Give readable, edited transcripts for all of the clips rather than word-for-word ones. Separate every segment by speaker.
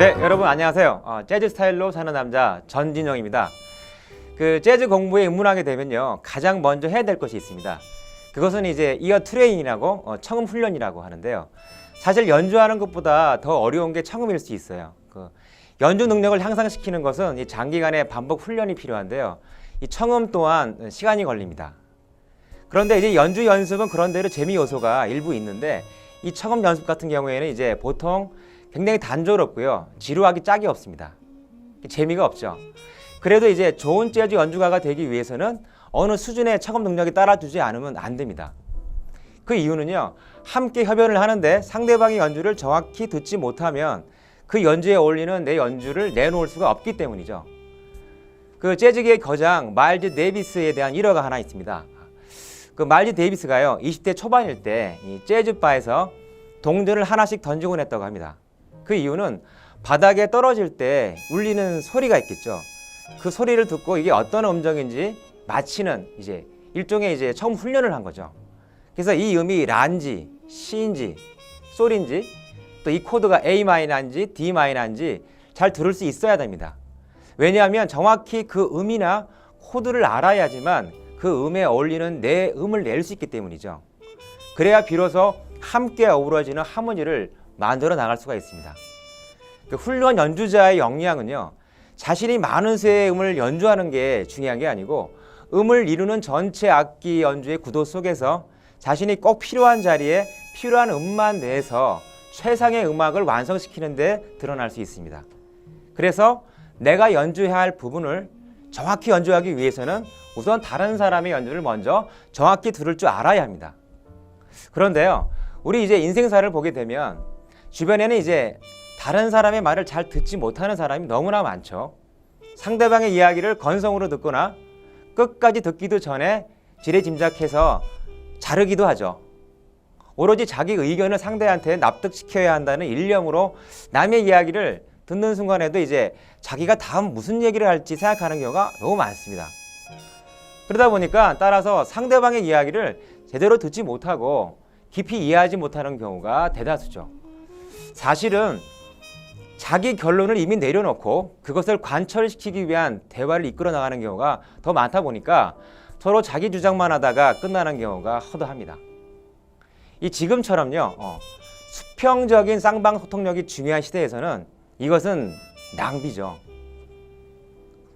Speaker 1: 네, 여러분 안녕하세요. 재즈 스타일로 사는 남자 전진영입니다. 재즈 공부에 입문하게 되면요, 가장 먼저 해야 될 것이 있습니다. 그것은 이제 이어 트레이닝이라고 청음 훈련이라고 하는데요. 사실 연주하는 것보다 더 어려운 게 청음일 수 있어요. 연주 능력을 향상시키는 것은 이 장기간의 반복 훈련이 필요한데요. 이 청음 또한 시간이 걸립니다. 그런데 이제 연주 연습은 그런대로 재미 요소가 일부 있는데, 이 청음 연습 같은 경우에는 이제 보통 굉장히 단조롭고요, 지루하기 짝이 없습니다. 재미가 없죠. 그래도 이제 좋은 재즈 연주가가 되기 위해서는 어느 수준의 청음 능력이 따라주지 않으면 안 됩니다. 그 이유는요, 함께 협연을 하는데 상대방의 연주를 정확히 듣지 못하면 그 연주에 어울리는 내 연주를 내놓을 수가 없기 때문이죠. 재즈계의 거장 마일즈 데이비스에 대한 일화가 하나 있습니다. 마일즈 데이비스가요, 20대 초반일 때 이 재즈바에서 동전을 하나씩 던지곤 했다고 합니다. 그 이유는 바닥에 떨어질 때 울리는 소리가 있겠죠. 그 소리를 듣고 이게 어떤 음정인지 맞히는 이제 일종의 이제 처음 훈련을 한 거죠. 그래서 이 음이 라인지, C인지, 솔인지, 또 이 코드가 A 마이너인지 D 마이너인지 잘 들을 수 있어야 됩니다. 왜냐하면 정확히 그 음이나 코드를 알아야지만 그 음에 어울리는 내 음을 낼 수 있기 때문이죠. 그래야 비로소 함께 어우러지는 하모니를 만들어 나갈 수가 있습니다. 훌륭한 연주자의 역량은요, 자신이 많은 수의 음을 연주하는 게 중요한 게 아니고 음을 이루는 전체 악기 연주의 구도 속에서 자신이 꼭 필요한 자리에 필요한 음만 내서 최상의 음악을 완성시키는 데 드러날 수 있습니다. 그래서 내가 연주해야 할 부분을 정확히 연주하기 위해서는 우선 다른 사람의 연주를 먼저 정확히 들을 줄 알아야 합니다. 그런데요, 우리 이제 인생사를 보게 되면 주변에는 이제 다른 사람의 말을 잘 듣지 못하는 사람이 너무나 많죠. 상대방의 이야기를 건성으로 듣거나 끝까지 듣기도 전에 지레짐작해서 자르기도 하죠. 오로지 자기 의견을 상대한테 납득시켜야 한다는 일념으로 남의 이야기를 듣는 순간에도 이제 자기가 다음 무슨 얘기를 할지 생각하는 경우가 너무 많습니다. 그러다 보니까 따라서 상대방의 이야기를 제대로 듣지 못하고 깊이 이해하지 못하는 경우가 대다수죠. 사실은 자기 결론을 이미 내려놓고 그것을 관철시키기 위한 대화를 이끌어 나가는 경우가 더 많다 보니까 서로 자기 주장만 하다가 끝나는 경우가 허다합니다. 이 지금처럼요, 수평적인 쌍방 소통력이 중요한 시대에서는 이것은 낭비죠.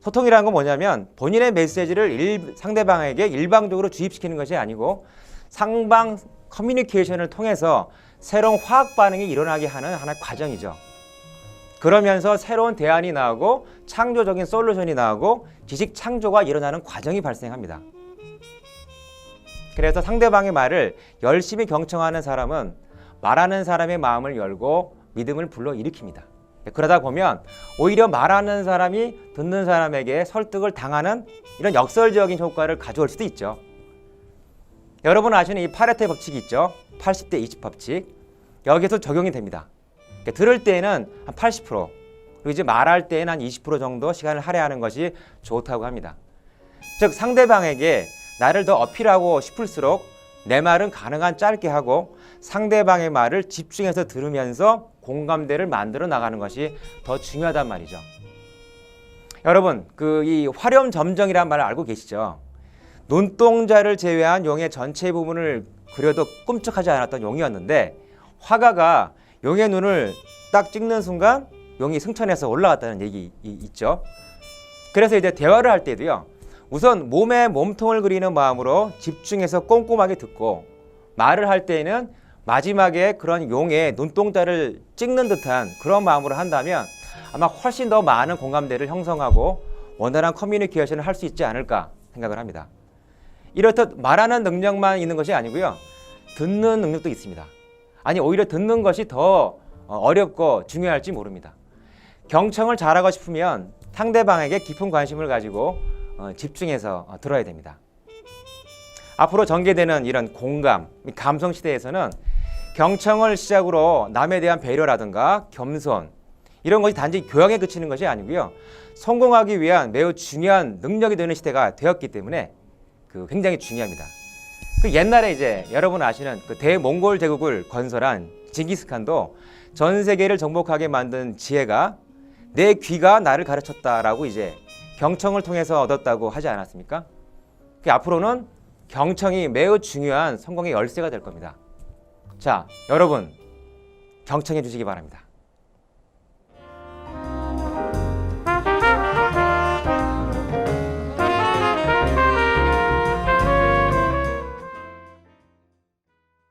Speaker 1: 소통이라는 건 뭐냐면 본인의 메시지를 상대방에게 일방적으로 주입시키는 것이 아니고 상방 커뮤니케이션을 통해서 새로운 화학 반응이 일어나게 하는 하나의 과정이죠. 그러면서 새로운 대안이 나오고 창조적인 솔루션이 나오고 지식 창조가 일어나는 과정이 발생합니다. 그래서 상대방의 말을 열심히 경청하는 사람은 말하는 사람의 마음을 열고 믿음을 불러일으킵니다. 그러다 보면 오히려 말하는 사람이 듣는 사람에게 설득을 당하는 이런 역설적인 효과를 가져올 수도 있죠. 여러분 아시는 이 파레토의 법칙이 있죠. 80대 20 법칙. 여기서 적용이 됩니다. 들을 때에는 한 80%, 그리고 이제 말할 때에는 한 20% 정도 시간을 할애하는 것이 좋다고 합니다. 즉 상대방에게 나를 더 어필하고 싶을수록 내 말은 가능한 짧게 하고 상대방의 말을 집중해서 들으면서 공감대를 만들어 나가는 것이 더 중요하단 말이죠. 여러분, 이 화렴점정이라는 말을 알고 계시죠? 눈동자를 제외한 용의 전체 부분을 그려도 꿈쩍하지 않았던 용이었는데 화가가 용의 눈을 딱 찍는 순간 용이 승천해서 올라갔다는 얘기 있죠. 그래서 이제 대화를 할 때도요, 우선 몸에 몸통을 그리는 마음으로 집중해서 꼼꼼하게 듣고 말을 할 때에는 마지막에 그런 용의 눈동자를 찍는 듯한 그런 마음으로 한다면 아마 훨씬 더 많은 공감대를 형성하고 원활한 커뮤니케이션을 할 수 있지 않을까 생각을 합니다. 이렇듯 말하는 능력만 있는 것이 아니고요, 듣는 능력도 있습니다. 아니 오히려 듣는 것이 더 어렵고 중요할지 모릅니다. 경청을 잘하고 싶으면 상대방에게 깊은 관심을 가지고 집중해서 들어야 됩니다. 앞으로 전개되는 이런 공감, 감성 시대에서는 경청을 시작으로 남에 대한 배려라든가 겸손, 이런 것이 단지 교양에 그치는 것이 아니고요, 성공하기 위한 매우 중요한 능력이 되는 시대가 되었기 때문에 굉장히 중요합니다. 그 옛날에 이제 여러분 아시는 그 대몽골 제국을 건설한 징기스칸도 전 세계를 정복하게 만든 지혜가 내 귀가 나를 가르쳤다라고 이제 경청을 통해서 얻었다고 하지 않았습니까? 그 앞으로는 경청이 매우 중요한 성공의 열쇠가 될 겁니다. 자, 여러분 경청해 주시기 바랍니다.